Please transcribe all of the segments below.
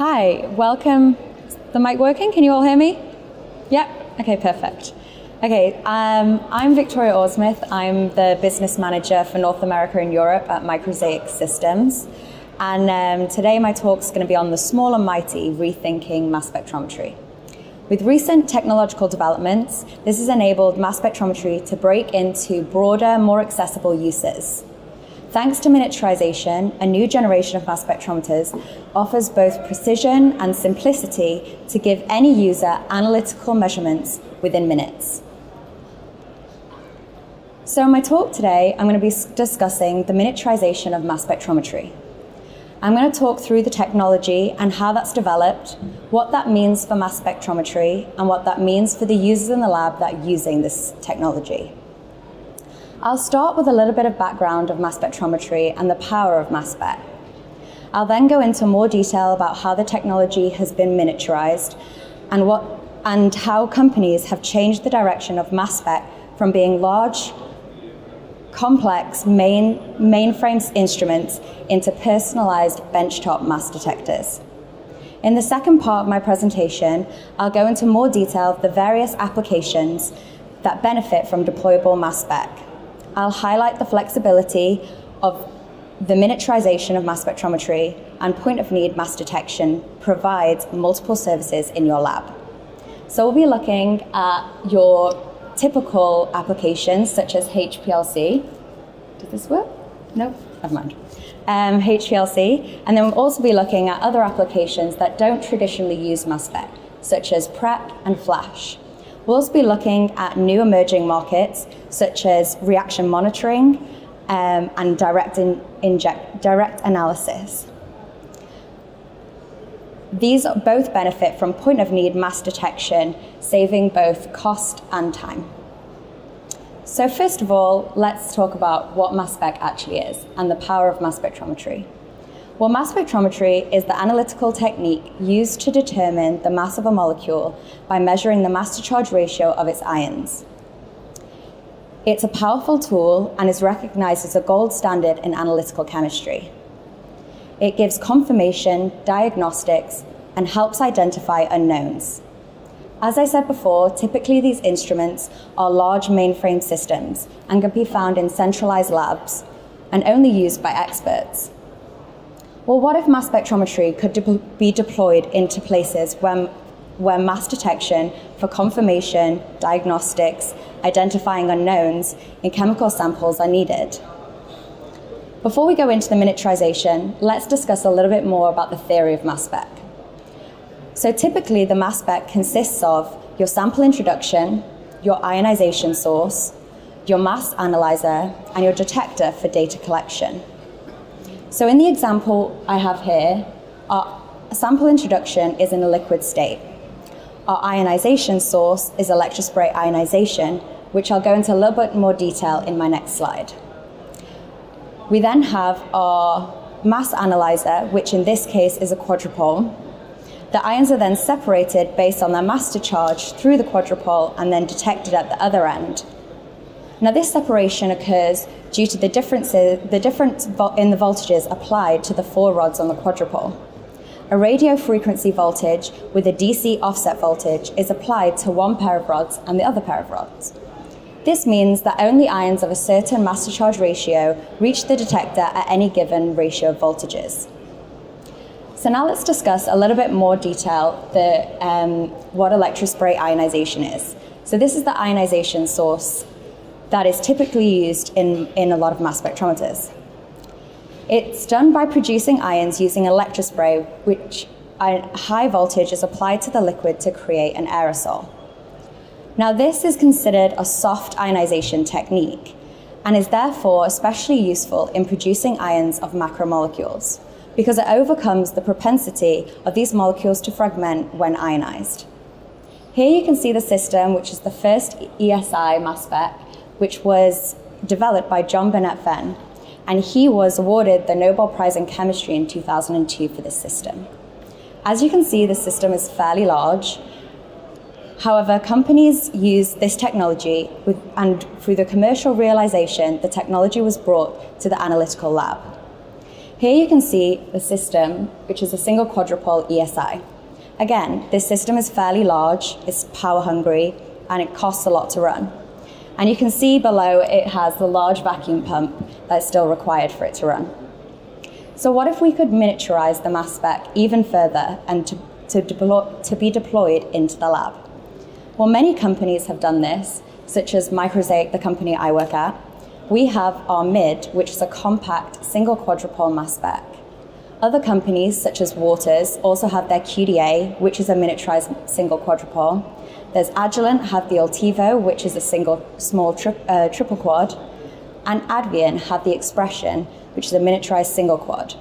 Hi, welcome. The mic working? Can you all hear me? Yep. Okay, perfect. Okay, I'm Victoria Orsmith. I'm the business manager for North America and Europe at Microsaic Systems. And today my talk's going to be on the small and mighty, rethinking mass spectrometry. With recent technological developments, this has enabled mass spectrometry to break into broader, more accessible uses. Thanks to miniaturization, a new generation of mass spectrometers offers both precision and simplicity to give any user analytical measurements within minutes. So in my talk today, I'm going to be discussing the miniaturization of mass spectrometry. I'm going to talk through the technology and how that's developed, what that means for mass spectrometry, and what that means for the users in the lab that are using this technology. I'll start with a little bit of background of mass spectrometry and the power of mass spec. I'll then go into more detail about how the technology has been miniaturized and how companies have changed the direction of mass spec from being large, complex mainframe instruments into personalized benchtop mass detectors. In the second part of my presentation, I'll go into more detail of the various applications that benefit from deployable mass spec. I'll highlight the flexibility of the miniaturization of mass spectrometry and point-of-need mass detection provides multiple services in your lab. So we'll be looking at your typical applications such as HPLC. Does this work? No? Never mind. HPLC, and then we'll also be looking at other applications that don't traditionally use mass spec, such as prep and flash. We'll also be looking at new emerging markets, such as reaction monitoring and direct analysis. These both benefit from point-of-need mass detection, saving both cost and time. So first of all, let's talk about what mass spec actually is and the power of mass spectrometry. Well, mass spectrometry is the analytical technique used to determine the mass of a molecule by measuring the mass-to-charge ratio of its ions. It's a powerful tool and is recognized as a gold standard in analytical chemistry. It gives confirmation, diagnostics, and helps identify unknowns. As I said before, typically these instruments are large mainframe systems and can be found in centralized labs and only used by experts. Well, what if mass spectrometry could be deployed into places where mass detection for confirmation, diagnostics, identifying unknowns in chemical samples are needed? Before we go into the miniaturization, let's discuss a little bit more about the theory of mass spec. So typically, the mass spec consists of your sample introduction, your ionization source, your mass analyzer, and your detector for data collection. So in the example I have here, our sample introduction is in a liquid state. Our ionization source is Electrospray ionization, which I'll go into a little bit more detail in my next slide. We then have our mass analyzer, which in this case is a quadrupole. The ions are then separated based on their mass to charge through the quadrupole and then detected at the other end. Now this separation occurs due to the difference in the voltages applied to the four rods on the quadrupole. A radio frequency voltage with a DC offset voltage is applied to one pair of rods and the other pair of rods. This means that only ions of a certain mass to charge ratio reach the detector at any given ratio of voltages. So now let's discuss a little bit more detail what electrospray ionization is. So this is the ionization source that is typically used in a lot of mass spectrometers. It's done by producing ions using electrospray, which a high voltage is applied to the liquid to create an aerosol. Now this is considered a soft ionization technique and is therefore especially useful in producing ions of macromolecules because it overcomes the propensity of these molecules to fragment when ionized. Here you can see the system, which is the first ESI mass spec, which was developed by John Burnett Venn, and he was awarded the Nobel Prize in Chemistry in 2002 for this system. As you can see, the system is fairly large. However, companies use this technology and through the commercial realization, the technology was brought to the analytical lab. Here you can see the system, which is a single quadrupole ESI. Again, this system is fairly large, it's power hungry, and it costs a lot to run. And you can see below it has the large vacuum pump that's still required for it to run. So what if we could miniaturize the mass spec even further and to be deployed into the lab? Well, many companies have done this, such as Microsaic, the company I work at. We have our MID, which is a compact single quadrupole mass spec. Other companies, such as Waters, also have their QDA, which is a miniaturized single quadrupole. There's Agilent, have the Altivo, which is a small triple quad. And Advian have the Expression, which is a miniaturized single quad.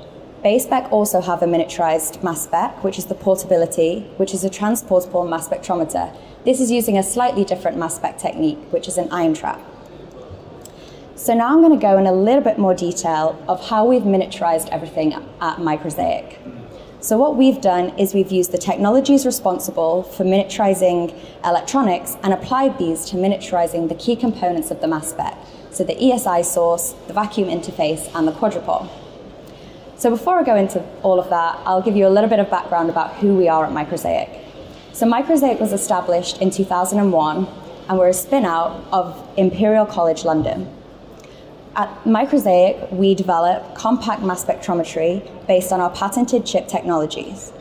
Spec also have a miniaturized mass spec, which is the Portability, which is a transportable mass spectrometer. This is using a slightly different mass spec technique, which is an ion trap. So now I'm going to go in a little bit more detail of how we've miniaturized everything at Microsaic. So what we've done is we've used the technologies responsible for miniaturizing electronics and applied these to miniaturizing the key components of the mass spec. So the ESI source, the vacuum interface, and the quadrupole. So before I go into all of that, I'll give you a little bit of background about who we are at Microsaic. So Microsaic was established in 2001, and we're a spin-out of Imperial College London. At Microsaic, we develop compact mass spectrometry based on our patented chip technologies.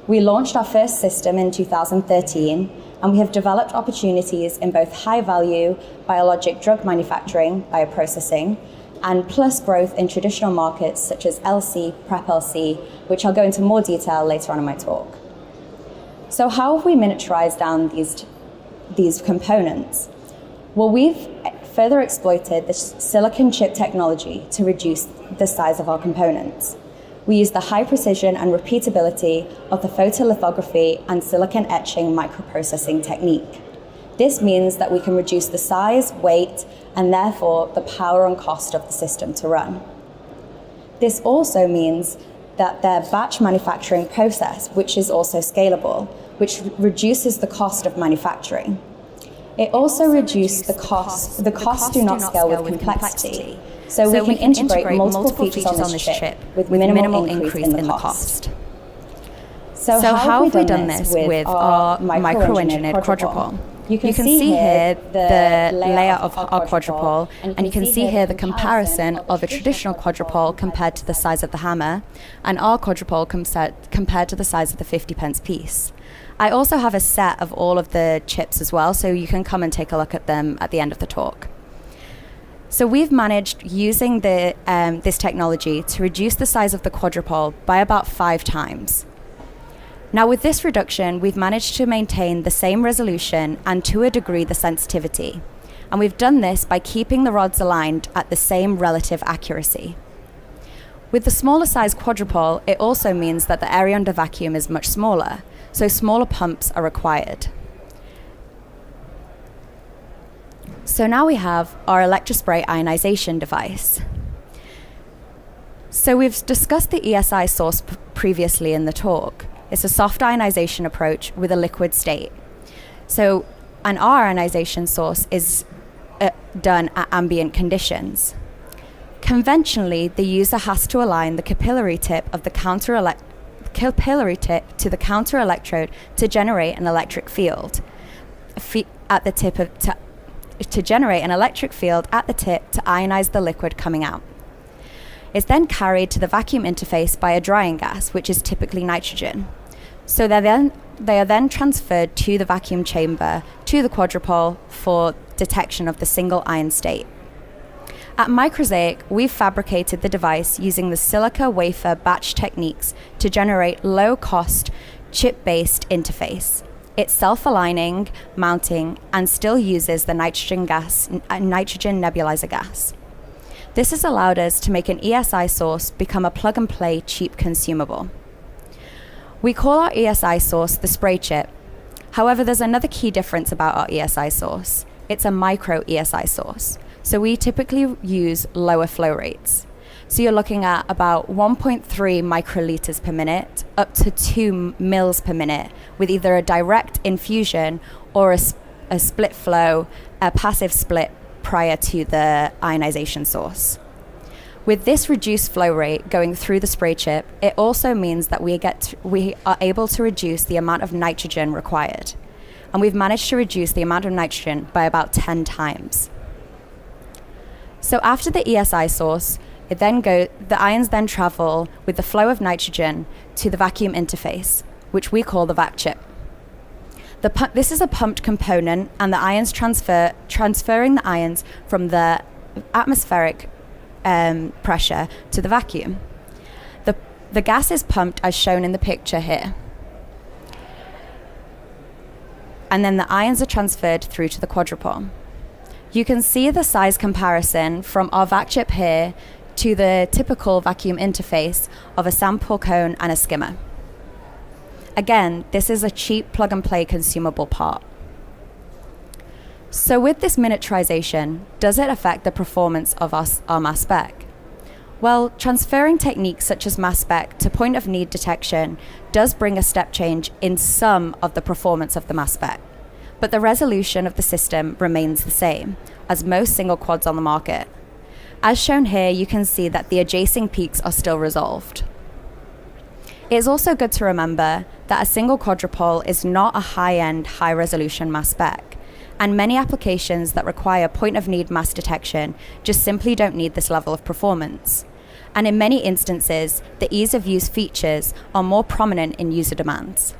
We launched our first system in 2013, and we have developed opportunities in both high-value biologic drug manufacturing, bioprocessing, and plus growth in traditional markets such as LC, PrEP-LC, which I'll go into more detail later on in my talk. So how have we miniaturized down these components? Well, we've further exploited the silicon chip technology to reduce the size of our components. We use the high precision and repeatability of the photolithography and silicon etching microprocessing technique. This means that we can reduce the size, weight, and therefore the power and cost of the system to run. This also means that their batch manufacturing process, which is also scalable, which reduces the cost of manufacturing. It also reduces the cost. The costs do not scale with complexity. So we can integrate multiple features on this chip with minimal increase in the cost. So how have we done this with our micro-engineered quadrupole? You can see here the layout of our quadrupole, and you can see here the comparison of a traditional quadrupole compared to the size of the hammer, and our quadrupole compared to the size of the 50-pence piece. I also have a set of all of the chips as well, so you can come and take a look at them at the end of the talk. So we've managed, using this technology, to reduce the size of the quadrupole by about 5 times. Now with this reduction, we've managed to maintain the same resolution and to a degree the sensitivity. And we've done this by keeping the rods aligned at the same relative accuracy. With the smaller size quadrupole, it also means that the area under vacuum is much smaller, so smaller pumps are required. So now we have our Electrospray ionization device. So we've discussed the ESI source previously in the talk. It's a soft ionization approach with a liquid state. So our ionization source is done at ambient conditions. Conventionally, the user has to align the capillary tip of the capillary tip to the counter electrode to generate an electric field at the tip to generate an electric field at the tip to ionize the liquid coming out. It's then carried to the vacuum interface by a drying gas, which is typically nitrogen. So they are then transferred to the vacuum chamber to the quadrupole for detection of the single ion state. At Microsaic, we've fabricated the device using the silica wafer batch techniques to generate low-cost, chip-based interface. It's self-aligning, mounting, and still uses the nitrogen nebulizer gas. This has allowed us to make an ESI source become a plug-and-play cheap consumable. We call our ESI source the spray chip. However, there's another key difference about our ESI source. It's a micro ESI source. So we typically use lower flow rates. So you're looking at about 1.3 microliters per minute up to 2 mils per minute with either a direct infusion or a split flow, a passive split prior to the ionization source. With this reduced flow rate going through the spray chip, it also means that we are able to reduce the amount of nitrogen required. And we've managed to reduce the amount of nitrogen by about 10 times. So after the ESI source, the ions then travel with the flow of nitrogen to the vacuum interface, which we call the vac chip. This is a pumped component, and the ions transferring the ions from the atmospheric pressure to the vacuum. The gas is pumped as shown in the picture here. And then the ions are transferred through to the quadrupole. You can see the size comparison from our vac chip here to the typical vacuum interface of a sample cone and a skimmer. Again, this is a cheap plug-and-play consumable part. So with this miniaturization, does it affect the performance of our mass spec? Well, transferring techniques such as mass spec to point-of-need detection does bring a step change in some of the performance of the mass spec, but the resolution of the system remains the same as most single quads on the market. As shown here, you can see that the adjacent peaks are still resolved. It is also good to remember that a single quadrupole is not a high-end, high-resolution mass spec, and many applications that require point-of-need mass detection just simply don't need this level of performance. And in many instances, the ease-of-use features are more prominent in user demands.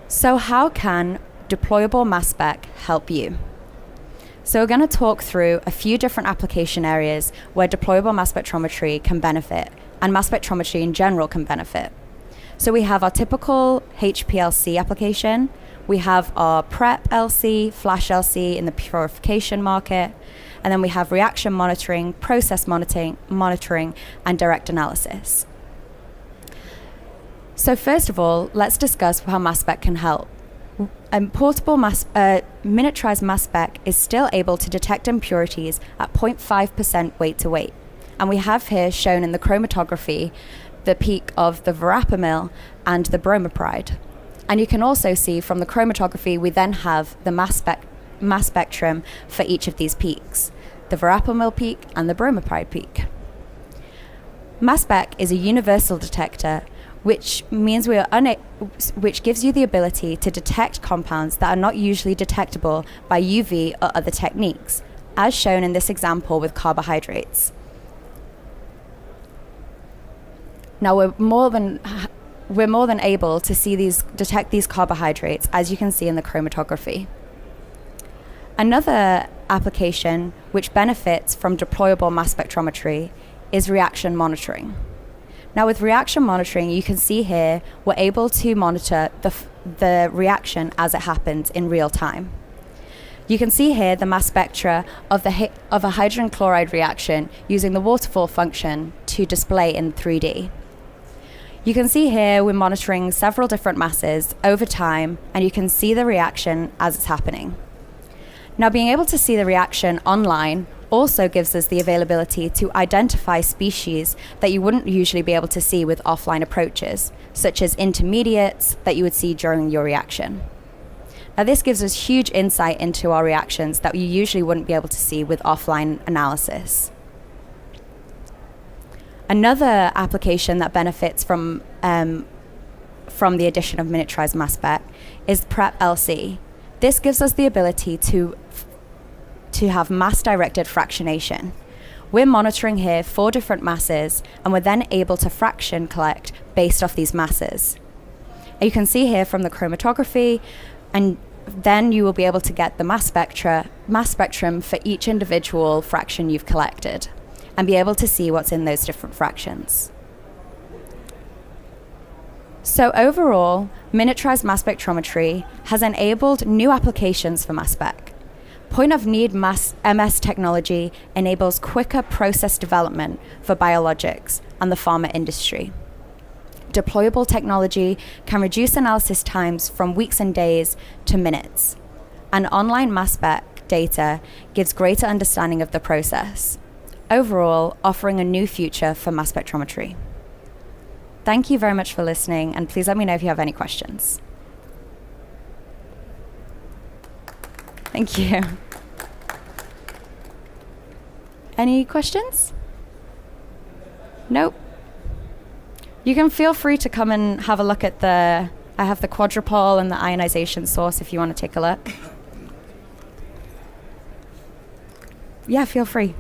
So how can deployable mass spec help you? So we're going to talk through a few different application areas where deployable mass spectrometry can benefit, and mass spectrometry in general can benefit. So we have our typical HPLC application, we have our prep LC, flash LC in the purification market, and then we have reaction monitoring, process monitoring, and direct analysis. So first of all, let's discuss how mass spec can help. A portable miniaturized mass spec is still able to detect impurities at 0.5% weight to weight. And we have here shown in the chromatography the peak of the verapamil and the bromopride. And you can also see from the chromatography, we then have the mass spectrum for each of these peaks, the verapamil peak and the bromopride peak. Mass spec is a universal detector, which means which gives you the ability to detect compounds that are not usually detectable by UV or other techniques, as shown in this example with carbohydrates. Now we're more than able to detect these carbohydrates, as you can see in the chromatography. Another application which benefits from deployable mass spectrometry is reaction monitoring. Now with reaction monitoring, you can see here we're able to monitor the reaction as it happens in real time. You can see here the mass spectra of a hydrogen chloride reaction using the waterfall function to display in 3D. You can see here we're monitoring several different masses over time, and you can see the reaction as it's happening. Now being able to see the reaction online also gives us the availability to identify species that you wouldn't usually be able to see with offline approaches, such as intermediates that you would see during your reaction. Now this gives us huge insight into our reactions that you usually wouldn't be able to see with offline analysis. Another application that benefits from the addition of miniaturized mass spec is prep LC. This gives us the ability to have mass-directed fractionation. We're monitoring here 4 different masses, and we're then able to fraction collect based off these masses. You can see here from the chromatography, and then you will be able to get the mass spectrum for each individual fraction you've collected, and be able to see what's in those different fractions. So overall, miniaturized mass spectrometry has enabled new applications for mass spec. Point-of-need MS technology enables quicker process development for biologics and the pharma industry. Deployable technology can reduce analysis times from weeks and days to minutes. And online mass spec data gives greater understanding of the process, overall offering a new future for mass spectrometry. Thank you very much for listening, and please let me know if you have any questions. Thank you. Any questions? Nope. You can feel free to come and have a look at I have the quadrupole and the ionization source if you want to take a look. Yeah, feel free.